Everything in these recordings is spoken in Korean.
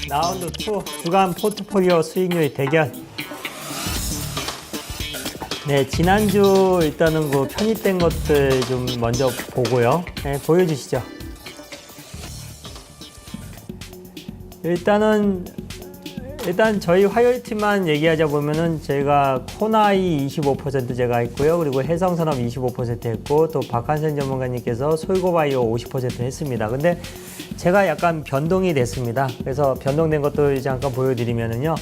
라운드 2 주간 포트폴리오 수익률 대결. 네, 지난주 일단은 그 편입된 것들 좀 먼저 보고요. 네, 보여주시죠. 일단 저희 화요일팀만 얘기하자 보면은 제가 코나이 25% 제가 했고요. 그리고 해성산업 25% 했고 또 박한선 전문가님께서 솔고바이오 50% 했습니다. 근데 제가 약간 변동이 됐습니다. 그래서 변동된 것들 잠깐 보여드리면은요.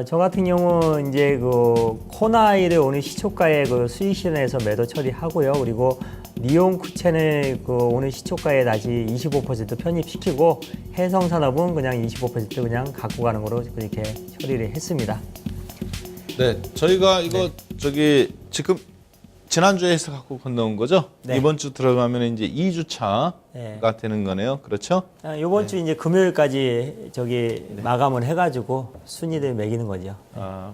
저 같은 경우 이제 그 코나이를 오늘 시초가에 그 수익 실현해서 매도 처리하고요. 그리고 니온쿠첸을 그 오늘 시초가에 다시 25% 편입시키고 해성산업은 그냥 25% 그냥 갖고 가는 거로 그렇게 처리를 했습니다. 네, 저희가 이거 저기 지금 지난주에 해서 갖고 건너온 거죠? 네. 이번 주 들어가면 이제 2주차가 네. 되는 거네요. 그렇죠? 이번 주 이제 금요일까지 저기 마감을 해가지고 순위를 매기는 거죠.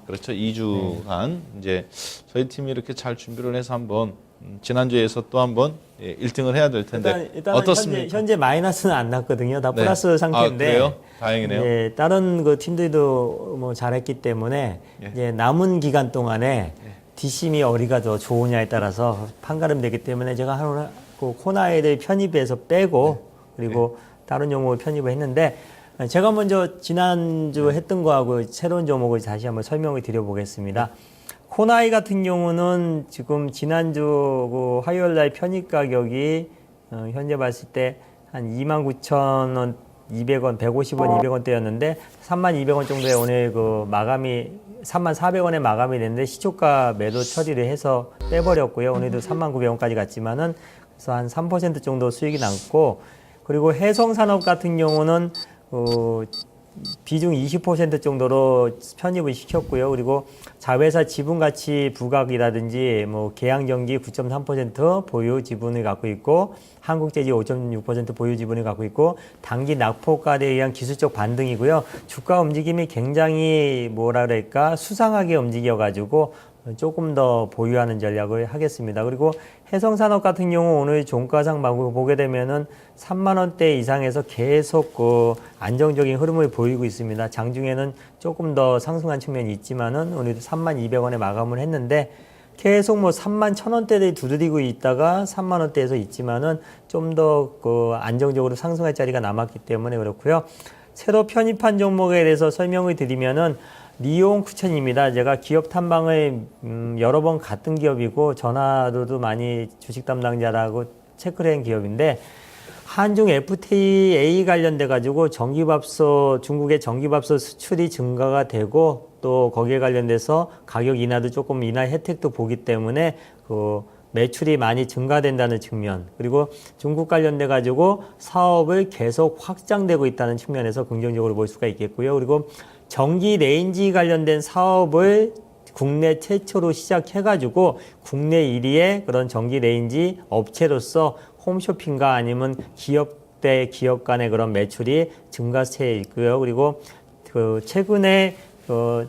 그렇죠. 2주간 이제 저희 팀이 이렇게 잘 준비를 해서 한번 지난주에서 또 한번 1등을 해야 될 텐데 일단 어떻습니까? 현재 마이너스는 안 났거든요. 다 플러스 상태인데. 그래요? 다행이네요. 예, 다른 그 팀들도 뭐 잘했기 때문에 이제 남은 기간 동안에 뒷심이 어디가 더 좋으냐에 따라서 판가름 되기 때문에 제가 하루 그 코나이를 편입해서 빼고 그리고 다른 종목을 편입을 했는데 제가 먼저 지난주 했던 거하고 새로운 종목을 다시 한번 설명을 드려보겠습니다. 코나이 같은 경우는 지금 지난주 그 화요일 날 편입 가격이 현재 봤을 때 한 29,000원, 200원, 150원, 200원대였는데 32,200원 정도에 오늘 그 마감이 34,400원에 마감이 됐는데 시초가 매도 처리를 해서 빼버렸고요. 오늘도 39,900원까지 갔지만은 그래서 한 3% 정도 수익이 남고 그리고 해성산업 같은 경우는 비중 20% 정도로 편입을 시켰고요. 그리고 자회사 지분가치 부각이라든지 뭐 계양전기 9.3% 보유 지분을 갖고 있고 한국재지 5.6% 보유 지분을 갖고 있고 단기 낙폭과에 의한 기술적 반등이고요. 주가 움직임이 굉장히 뭐라 그럴까 수상하게 움직여가지고 조금 더 보유하는 전략을 하겠습니다. 그리고 해성산업 같은 경우 오늘 종가상 보게 되면은 3만 원대 이상에서 계속 그 안정적인 흐름을 보이고 있습니다. 장중에는 조금 더 상승한 측면이 있지만은 오늘도 32,200원에 마감을 했는데 계속 뭐 31,000원대를 두드리고 있다가 3만 원대에서 있지만은 좀 더 그 안정적으로 상승할 자리가 남았기 때문에 그렇고요. 새로 편입한 종목에 대해서 설명을 드리면은 니온쿠첸입니다. 제가 기업 탐방을 여러 번 갔던 기업이고 전화로도 많이 주식 담당자라고 체크를 한 기업인데 한중 FTA 관련돼 가지고 전기밥솥 중국의 전기밥솥 수출이 증가가 되고 또 거기에 관련돼서 가격 인하도 조금 인하 혜택도 보기 때문에 그 매출이 많이 증가된다는 측면 그리고 중국 관련돼 가지고 사업을 계속 확장되고 있다는 측면에서 긍정적으로 볼 수가 있겠고요. 그리고 전기 레인지 관련된 사업을 국내 최초로 시작해가지고 국내 1위의 그런 전기 레인지 업체로서 홈쇼핑과 아니면 기업 대 기업 간의 그런 매출이 증가세에 있고요. 그리고 그 최근에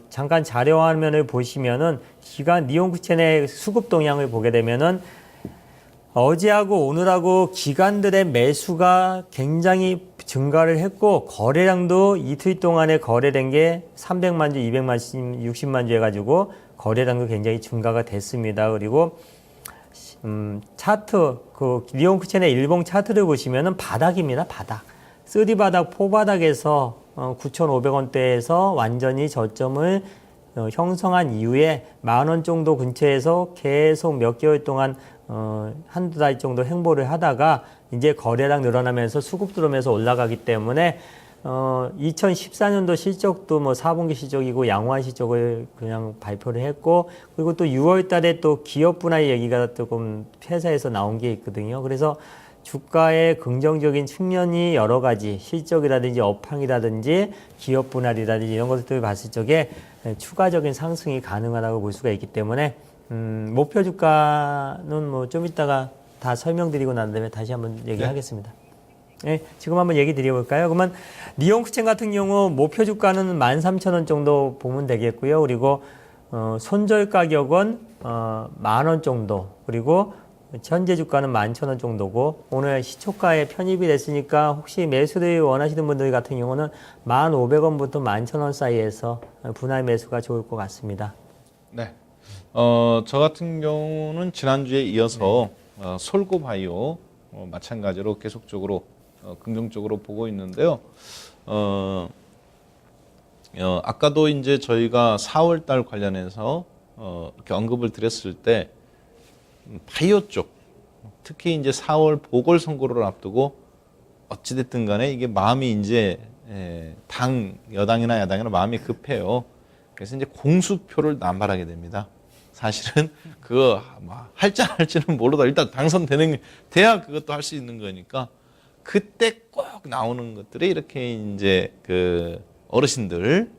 잠깐 자료 화면을 보시면은 기간 니온쿠첸의 수급 동향을 보게 되면은 어제하고 오늘하고 기관들의 매수가 굉장히 증가를 했고 거래량도 이틀 동안에 거래된 게 300만 주, 200만 주, 60만 주 해가지고 거래량도 굉장히 증가가 됐습니다. 그리고 차트 그 니온쿠첸의 일봉 차트를 보시면은 바닥입니다. 바닥. 3바닥, 4바닥에서 9,500원대에서 완전히 저점을 형성한 이후에 10,000원 정도 근처에서 계속 몇 개월 동안 한두 달 정도 행보를 하다가 이제 거래량 늘어나면서 수급 들어오면서 올라가기 때문에 2014년도 실적도 뭐 4분기 실적이고 양호한 실적을 그냥 발표를 했고 그리고 또 6월 달에 또 기업 분할 얘기가 조금 회사에서 나온 게 있거든요. 그래서 주가의 긍정적인 측면이 여러 가지 실적이라든지 업황이라든지 기업 분할이라든지 이런 것들을 봤을 적에 추가적인 상승이 가능하다고 볼 수가 있기 때문에 목표 주가는 뭐 좀 이따가 다 설명드리고 난 다음에 다시 한번 얘기하겠습니다. 네, 지금 한번 얘기 드려볼까요? 그러면 니온쿠첸 같은 경우 목표 주가는 13,000원 정도 보면 되겠고요. 그리고 손절 가격은 10,000원 정도 그리고 현재 주가는 11,000원 정도고 오늘 시초가에 편입이 됐으니까 혹시 매수를 원하시는 분들 같은 경우는 1,500원부터 11,000원 사이에서 분할 매수가 좋을 것 같습니다. 네. 저 같은 경우는 지난주에 이어서 솔고바이오 마찬가지로 계속적으로 긍정적으로 보고 있는데요. 아까도 이제 저희가 4월 달 관련해서 이렇게 언급을 드렸을 때 바이오 쪽, 특히 이제 4월 보궐선거를 앞두고 어찌됐든 간에 이게 마음이 이제 여당이나 야당이나 마음이 급해요. 그래서 이제 공수표를 남발하게 됩니다. 사실은 그거 할지 안 할지는 몰라도 일단 당선되는 돼야 그것도 할 수 있는 거니까 그때 꼭 나오는 것들이 이렇게 이제 그 어르신들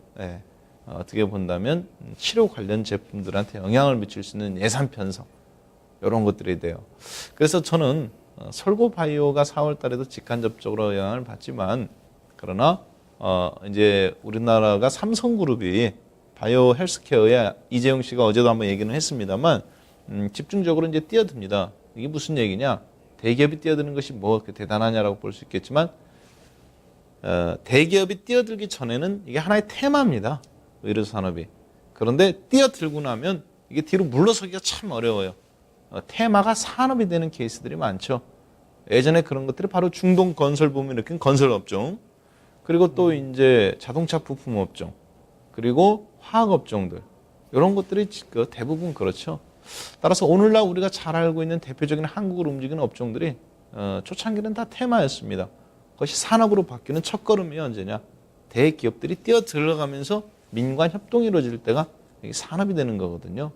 어떻게 본다면 치료 관련 제품들한테 영향을 미칠 수 있는 예산 편성 이런 것들이 돼요. 그래서 저는 솔고바이오가 4월 달에도 직간접적으로 영향을 받지만 그러나 이제 우리나라가 삼성그룹이 바이오 헬스케어에 이재용 씨가 어제도 한번 얘기는 했습니다만 집중적으로 이제 뛰어듭니다. 이게 무슨 얘기냐? 대기업이 뛰어드는 것이 뭐 그렇게 대단하냐라고 볼 수 있겠지만 대기업이 뛰어들기 전에는 이게 하나의 테마입니다. 의료 산업이. 그런데 뛰어들고 나면 이게 뒤로 물러서기가 참 어려워요. 테마가 산업이 되는 케이스들이 많죠. 예전에 그런 것들이 바로 중동 건설붐을 일으킨 건설업종, 그리고 또 이제 자동차 부품 업종, 그리고 화학업종들 이런 것들이 대부분 그렇죠. 따라서 오늘날 우리가 잘 알고 있는 대표적인 한국을 움직이는 업종들이 초창기는 다 테마였습니다. 그것이 산업으로 바뀌는 첫걸음이 언제냐? 대기업들이 뛰어 들어가면서 민관 협동이 이루어질 때가 이게 산업이 되는 거거든요.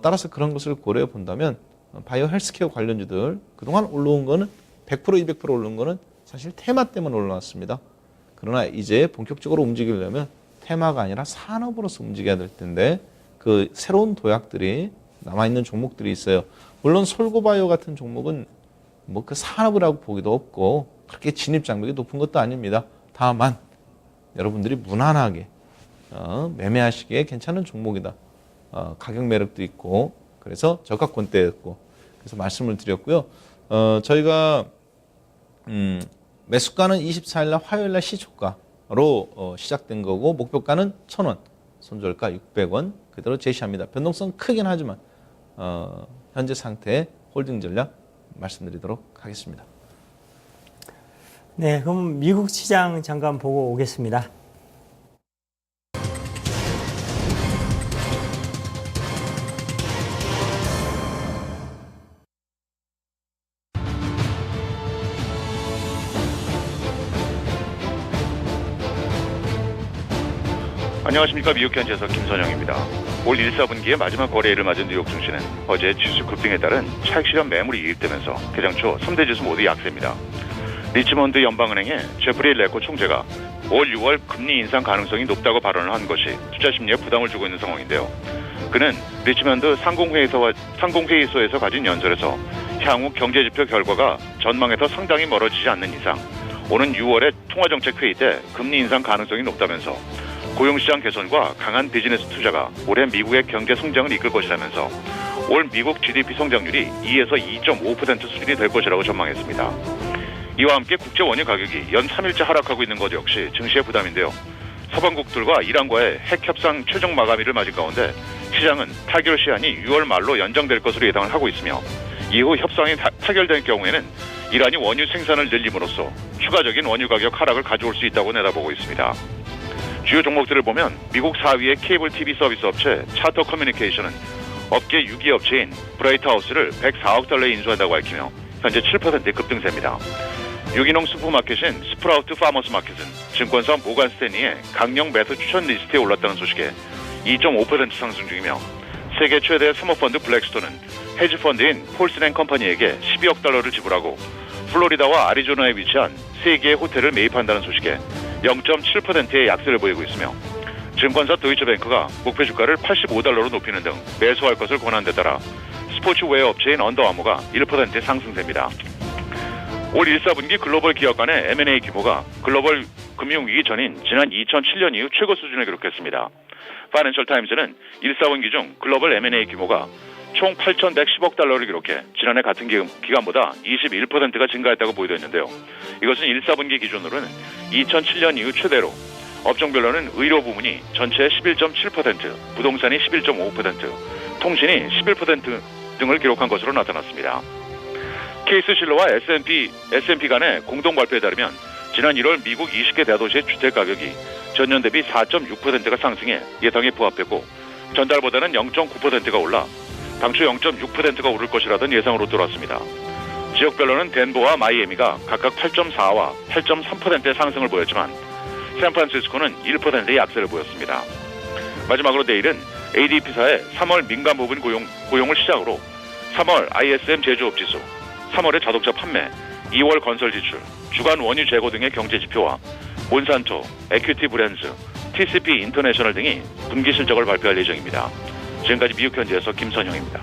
따라서 그런 것을 고려해 본다면 바이오 헬스케어 관련주들 그동안 올라온 거는 100% 200% 오른 거는 사실 테마 때문에 올라왔습니다. 그러나 이제 본격적으로 움직이려면 테마가 아니라 산업으로서 움직여야 될 텐데 그 새로운 도약들이 남아있는 종목들이 있어요. 물론 솔고바이오 같은 종목은 뭐 그 산업이라고 보기도 없고 그렇게 진입 장벽이 높은 것도 아닙니다. 다만 여러분들이 무난하게 매매하시기에 괜찮은 종목이다. 가격 매력도 있고 그래서 저가권대였고 그래서 말씀을 드렸고요. 저희가 매수가는 24일 날 화요일 날 시초가로 시작된 거고 목표가는 1,000원, 손절가 600원 그대로 제시합니다. 변동성 크긴 하지만 현재 상태 홀딩 전략 말씀드리도록 하겠습니다. 네, 그럼 미국 시장 잠깐 보고 오겠습니다. 안녕하십니까. 미국현지에서 김선영입니다. 올 1사분기의 마지막 거래일을 맞은 뉴욕 증시는 어제 지수 급등에 따른 차익 실현 매물이 유입되면서 개장 초 3대 지수 모두 약세입니다. 리치먼드 연방은행의 제프리 레코 총재가 올 6월 금리 인상 가능성이 높다고 발언을 한 것이 투자 심리에 부담을 주고 있는 상황인데요. 그는 리치먼드 상공회의소에서 가진 연설에서 향후 경제지표 결과가 전망에서 상당히 멀어지지 않는 이상 오는 6월의 통화정책회의 때 금리 인상 가능성이 높다면서 고용시장 개선과 강한 비즈니스 투자가 올해 미국의 경제 성장을 이끌 것이라면서 올 미국 GDP 성장률이 2에서 2.5% 수준이 될 것이라고 전망했습니다. 이와 함께 국제 원유 가격이 연 3일째 하락하고 있는 것 역시 증시의 부담인데요. 서방국들과 이란과의 핵 협상 최종 마감일을 맞은 가운데 시장은 타결 시한이 6월 말로 연장될 것으로 예상을 하고 있으며 이후 협상이 타결될 경우에는 이란이 원유 생산을 늘림으로써 추가적인 원유 가격 하락을 가져올 수 있다고 내다보고 있습니다. 주요 종목들을 보면 미국 4위의 케이블 TV 서비스 업체 차터 커뮤니케이션은 업계 6위 업체인 브라이트하우스를 104억 달러에 인수한다고 밝히며 현재 7% 급등세입니다. 유기농 슈퍼마켓인 스프라우트 파머스 마켓은 증권사 모간 스탠리의 강력 매수 추천 리스트에 올랐다는 소식에 2.5% 상승 중이며 세계 최대 사모펀드 블랙스톤은 헤지펀드인 폴슨 앤 컴퍼니에게 12억 달러를 지불하고 플로리다와 아리조나에 위치한 3개의 호텔을 매입한다는 소식에 0.7%의 약세를 보이고 있으며 증권사 도이치뱅크가 목표 주가를 85달러로 높이는 등 매수할 것을 권한 데 따라 스포츠웨어 업체인 언더아머가 1% 상승됩니다. 올 1사분기 글로벌 기업 간의 M&A 규모가 글로벌 금융위기 전인 지난 2007년 이후 최고 수준을 기록했습니다. 파이낸셜 타임즈는 1사분기 중 글로벌 M&A 규모가 총 8,110억 달러를 기록해 지난해 같은 기간보다 21%가 증가했다고 보도했는데요. 이것은 1, 4분기 기준으로는 2007년 이후 최대로 업종별로는 의료 부문이 전체의 11.7%, 부동산이 11.5%, 통신이 11% 등을 기록한 것으로 나타났습니다. 케이스실러와 S&P 간의 공동 발표에 따르면 지난 1월 미국 20개 대도시의 주택 가격이 전년 대비 4.6%가 상승해 예상에 부합했고 전달보다는 0.9%가 올라 당초 0.6%가 오를 것이라던 예상으로 돌아왔습니다. 지역별로는 덴버와 마이애미가 각각 8.4와 8.3%의 상승을 보였지만 샌프란시스코는 1%의 약세를 보였습니다. 마지막으로 내일은 ADP사의 3월 민간 부분 고용을 시작으로 3월 ISM 제조업 지수, 3월의 자동차 판매, 2월 건설 지출, 주간 원유 재고 등의 경제 지표와 몬산토, 에큐티 브랜즈, TCP 인터내셔널 등이 분기 실적을 발표할 예정입니다. 지금까지 미국 현지에서 김선영입니다.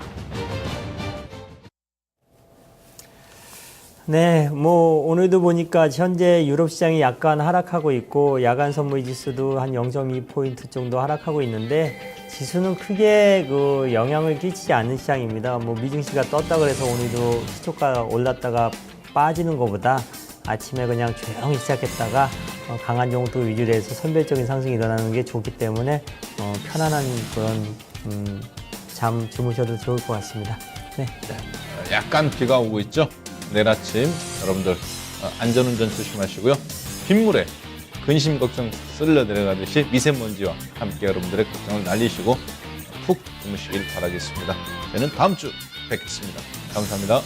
네, 뭐 오늘도 보니까 현재 유럽 시장이 약간 하락하고 있고 야간 선물 지수도 한 0.2포인트 정도 하락하고 있는데 지수는 크게 그 영향을 끼치지 않는 시장입니다. 뭐 미증시가 떴다 그래서 오늘도 시초가 올랐다가 빠지는 것보다 아침에 그냥 조용히 시작했다가 강한 정도 위주로 해서 선별적인 상승이 일어나는 게 좋기 때문에 편안한 그런 잠 주무셔도 좋을 것 같습니다. 네. 약간 비가 오고 있죠. 내일 아침 여러분들 안전운전 조심하시고요. 빗물에 근심 걱정 쓸려 내려가듯이 미세먼지와 함께 여러분들의 걱정을 날리시고 푹 주무시길 바라겠습니다. 저는 다음 주 뵙겠습니다. 감사합니다.